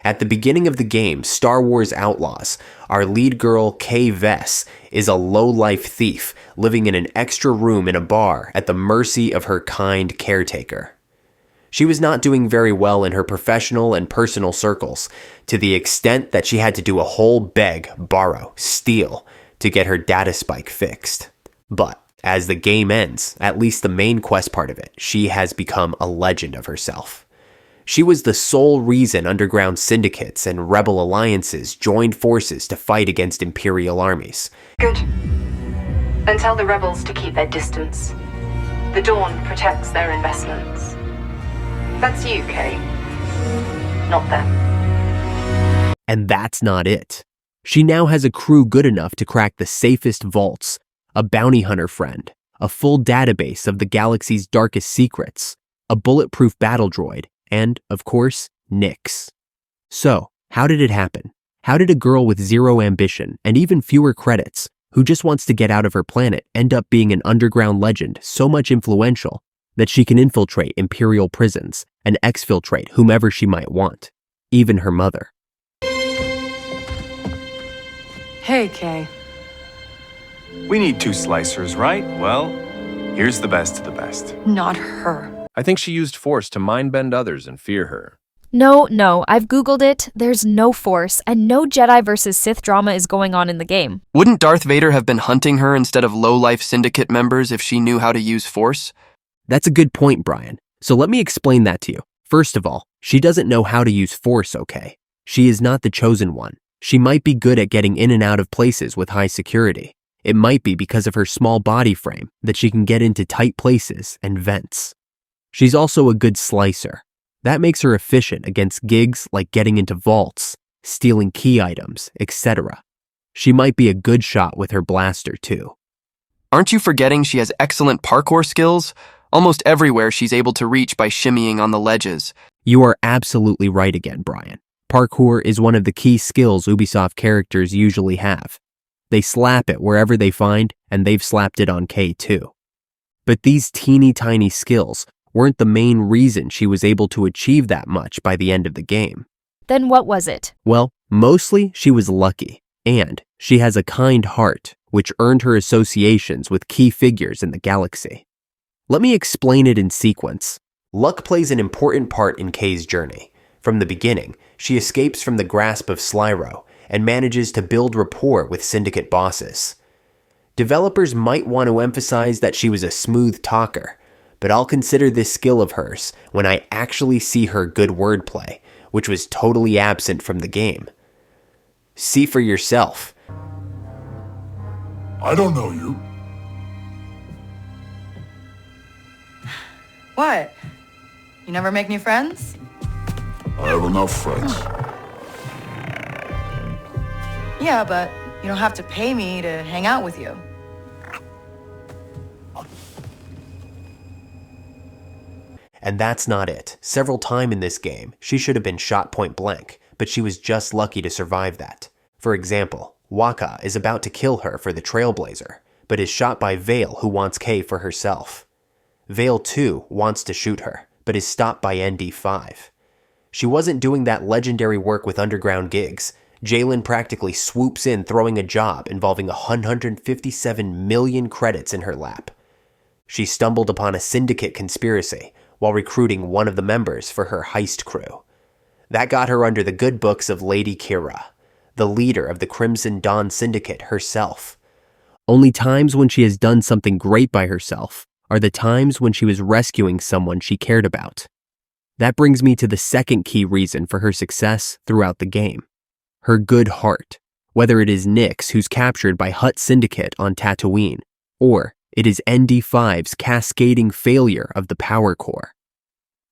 At the beginning of the game, Star Wars Outlaws, our lead girl, Kay Vess, is a low-life thief living in an extra room in a bar at the mercy of her kind caretaker. She was not doing very well in her professional and personal circles, to the extent that she had to do a whole beg, borrow, steal to get her data spike fixed. But as the game ends, at least the main quest part of it, she has become a legend of herself. She was the sole reason underground syndicates and rebel alliances joined forces to fight against Imperial armies. Good. And tell the rebels to keep their distance. The Dawn protects their investments. That's you, Kay. Not them. And that's not it. She now has a crew good enough to crack the safest vaults, a bounty hunter friend, a full database of the galaxy's darkest secrets, a bulletproof battle droid, and, of course, Nix. So, how did it happen? How did a girl with zero ambition and even fewer credits, who just wants to get out of her planet, end up being an underground legend so much influential that she can infiltrate Imperial prisons and exfiltrate whomever she might want, even her mother? Hey, Kay. We need 2 slicers, right? Well, here's the best of the best. Not her. I think she used Force to mind-bend others and fear her. No, I've Googled it. There's no Force, and no Jedi versus Sith drama is going on in the game. Wouldn't Darth Vader have been hunting her instead of low-life Syndicate members if she knew how to use Force? That's a good point, Brian. So let me explain that to you. First of all, she doesn't know how to use Force, okay? She is not the chosen one. She might be good at getting in and out of places with high security. It might be because of her small body frame that she can get into tight places and vents. She's also a good slicer. That makes her efficient against gigs like getting into vaults, stealing key items, etc. She might be a good shot with her blaster too. Aren't you forgetting she has excellent parkour skills? Almost everywhere she's able to reach by shimmying on the ledges. You are absolutely right again, Brian. Parkour is one of the key skills Ubisoft characters usually have. They slap it wherever they find, and they've slapped it on Kay too. But these teeny tiny skills weren't the main reason she was able to achieve that much by the end of the game. Then what was it? Well, mostly she was lucky, and she has a kind heart, which earned her associations with key figures in the galaxy. Let me explain it in sequence. Luck plays an important part in Kay's journey. From the beginning, she escapes from the grasp of Slyro and manages to build rapport with Syndicate bosses. Developers might want to emphasize that she was a smooth talker, but I'll consider this skill of hers when I actually see her good wordplay, which was totally absent from the game. See for yourself. I don't know you. What? You never make new friends? I have enough friends. Yeah, but you don't have to pay me to hang out with you. And that's not it. Several times in this game, she should have been shot point blank, but she was just lucky to survive that. For example, Waka is about to kill her for the Trailblazer, but is shot by Vale, who wants Kay for herself. Vale too wants to shoot her, but is stopped by ND5. She wasn't doing that legendary work with underground gigs. Jaylen practically swoops in, throwing a job involving 157 million credits in her lap. She stumbled upon a Syndicate conspiracy while recruiting one of the members for her heist crew. That got her under the good books of Lady Kira, the leader of the Crimson Dawn Syndicate herself. Only times when she has done something great by herself are the times when she was rescuing someone she cared about. That brings me to the second key reason for her success throughout the game. Her good heart, whether it is Nix, who's captured by Hutt Syndicate on Tatooine, or it is ND5's cascading failure of the power core.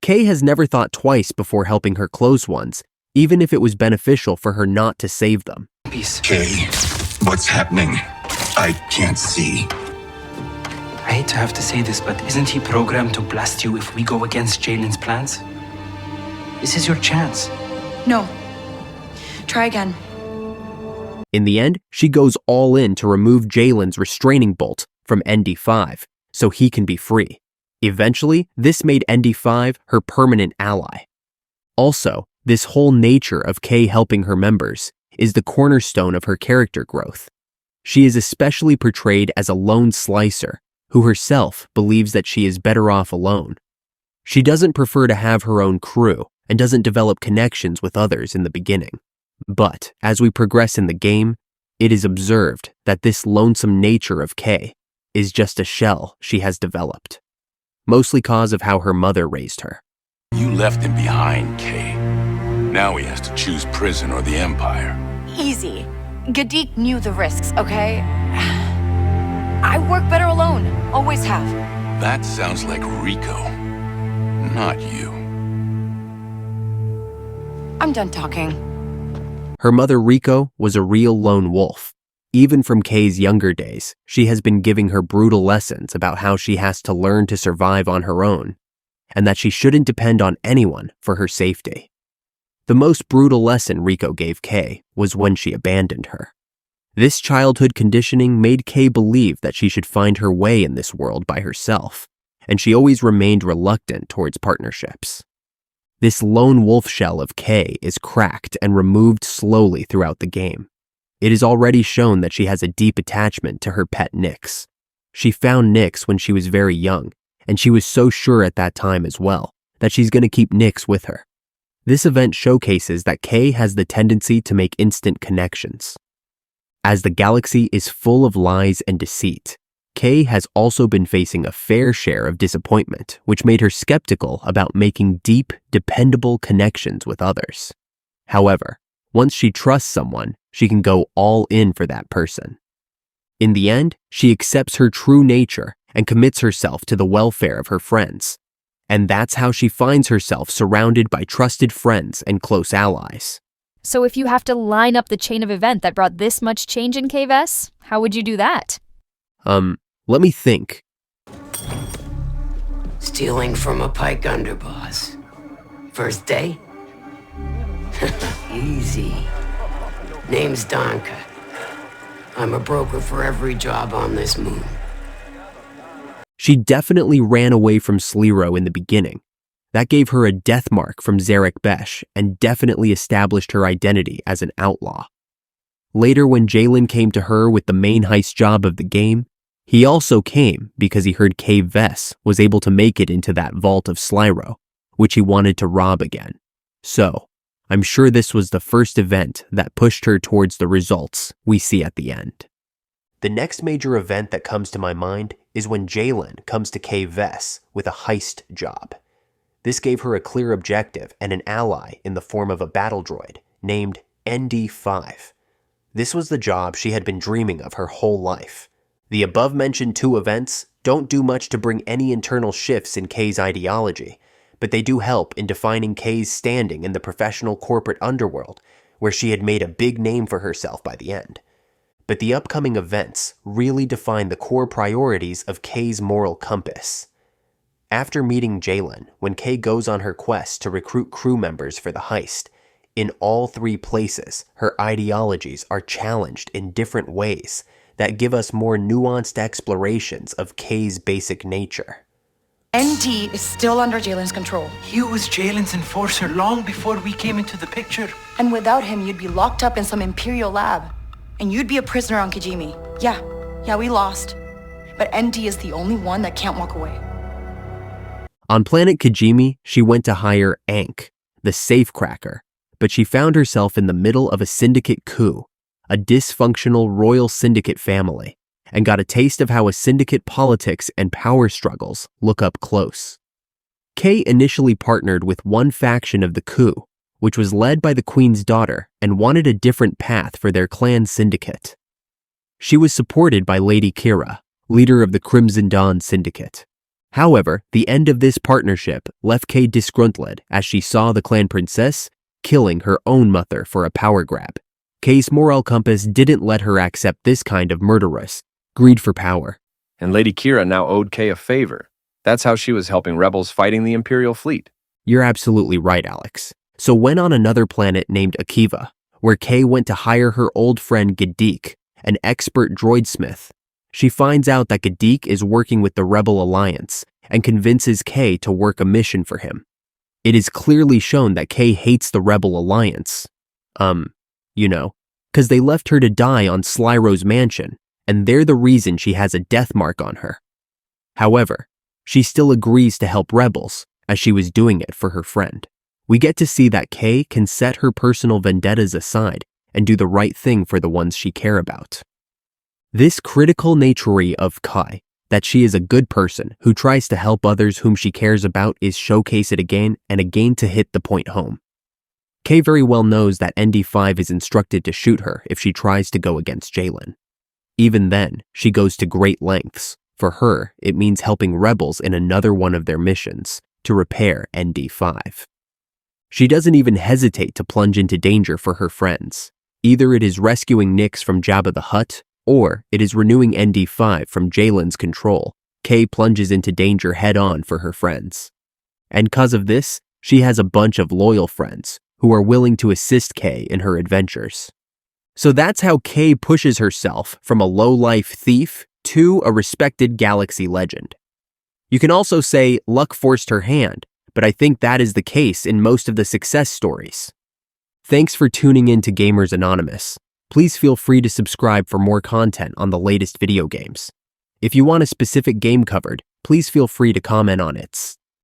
Kay has never thought twice before helping her close ones, even if it was beneficial for her not to save them. Kay, what's happening? I can't see. I hate to have to say this, but isn't he programmed to blast you if we go against Jaylen's plans? This is your chance. No. Try again. In the end, she goes all in to remove Jaylen's restraining bolt from ND5 so he can be free. Eventually, this made ND5 her permanent ally. Also, This whole nature of Kay helping her members is the cornerstone of her character growth. She is especially portrayed as a lone slicer who herself believes that she is better off alone. She doesn't prefer to have her own crew and doesn't develop connections with others in the beginning. But as we progress in the game, it is observed that this lonesome nature of Kay is just a shell she has developed, mostly cause of how her mother raised her. You left him behind, Kay. Now he has to choose prison or the Empire. Easy. Gadik knew the risks, okay? I work better alone. Always have. That sounds like Rico, not you. I'm done talking. Her mother Rico was a real lone wolf. Even from Kay's younger days, she has been giving her brutal lessons about how she has to learn to survive on her own, and that she shouldn't depend on anyone for her safety. The most brutal lesson Rico gave Kay was when she abandoned her. This childhood conditioning made Kay believe that she should find her way in this world by herself, and she always remained reluctant towards partnerships. This lone wolf shell of Kay is cracked and removed slowly throughout the game. It is already shown that she has a deep attachment to her pet Nyx. She found Nyx when she was very young, and she was so sure at that time as well that she's going to keep Nyx with her. This event showcases that Kay has the tendency to make instant connections. As the galaxy is full of lies and deceit, Kay has also been facing a fair share of disappointment, which made her skeptical about making deep, dependable connections with others. However, once she trusts someone, she can go all in for that person. In the end, she accepts her true nature and commits herself to the welfare of her friends. And that's how she finds herself surrounded by trusted friends and close allies. So if you have to line up the chain of event that brought this much change in K-Vess, how would you do that? Let me think. Stealing from a Pike underboss. First day? Easy. Name's Donka. I'm a broker for every job on this moon. She definitely ran away from Sliro in the beginning. That gave her a death mark from Zarek Besh and definitely established her identity as an outlaw. Later, when Jalen came to her with the main heist job of the game, he also came because he heard K-Vess was able to make it into that vault of Sliro, which he wanted to rob again. So, I'm sure this was the first event that pushed her towards the results we see at the end. The next major event that comes to my mind is when Jalen comes to K-Vess with a heist job. This gave her a clear objective and an ally in the form of a battle droid named ND5. This was the job she had been dreaming of her whole life. The above-mentioned two events don't do much to bring any internal shifts in Kay's ideology, but they do help in defining Kay's standing in the professional corporate underworld, where she had made a big name for herself by the end. But the upcoming events really define the core priorities of Kay's moral compass. After meeting Jalen, when Kay goes on her quest to recruit crew members for the heist, in all three places, her ideologies are challenged in different ways that give us more nuanced explorations of Kay's basic nature. ND is still under Jalen's control. He was Jalen's enforcer long before we came into the picture. And without him, you'd be locked up in some Imperial lab. And you'd be a prisoner on Kijimi. Yeah, we lost. But ND is the only one that can't walk away. On planet Kijimi, she went to hire Ankh, the safecracker, but she found herself in the middle of a syndicate coup, a dysfunctional royal syndicate family, and got a taste of how a syndicate politics and power struggles look up close. Kay initially partnered with one faction of the coup, which was led by the Queen's daughter and wanted a different path for their clan syndicate. She was supported by Lady Kira, leader of the Crimson Dawn Syndicate. However, the end of this partnership left Kay disgruntled as she saw the clan princess killing her own mother for a power grab. Kay's moral compass didn't let her accept this kind of murderous greed for power. And Lady Kira now owed Kay a favor. That's how she was helping rebels fighting the Imperial fleet. You're absolutely right, Alex. So went on another planet named Akiva, where Kay went to hire her old friend Gadik, an expert droidsmith. She finds out that Gadik is working with the Rebel Alliance and convinces Kay to work a mission for him. It is clearly shown that Kay hates the Rebel Alliance. Because they left her to die on Slyro's mansion, and they're the reason she has a death mark on her. However, she still agrees to help rebels, as she was doing it for her friend. We get to see that Kay can set her personal vendettas aside and do the right thing for the ones she care about. This critical nature of Kay, that she is a good person who tries to help others whom she cares about, is showcased again and again to hit the point home. Kay very well knows that ND5 is instructed to shoot her if she tries to go against Jaylen. Even then, she goes to great lengths. For her, it means helping rebels in another one of their missions to repair ND5. She doesn't even hesitate to plunge into danger for her friends. Either it is rescuing Nyx from Jabba the Hutt, or it is renewing ND5 from Jaylen's control. Kay plunges into danger head-on for her friends. And because of this, she has a bunch of loyal friends who are willing to assist Kay in her adventures. So that's how Kay pushes herself from a low-life thief to a respected galaxy legend. You can also say luck forced her hand, but I think that is the case in most of the success stories. Thanks for tuning in to Gamers Anonymous. Please feel free to subscribe for more content on the latest video games. If you want a specific game covered, please feel free to comment on it.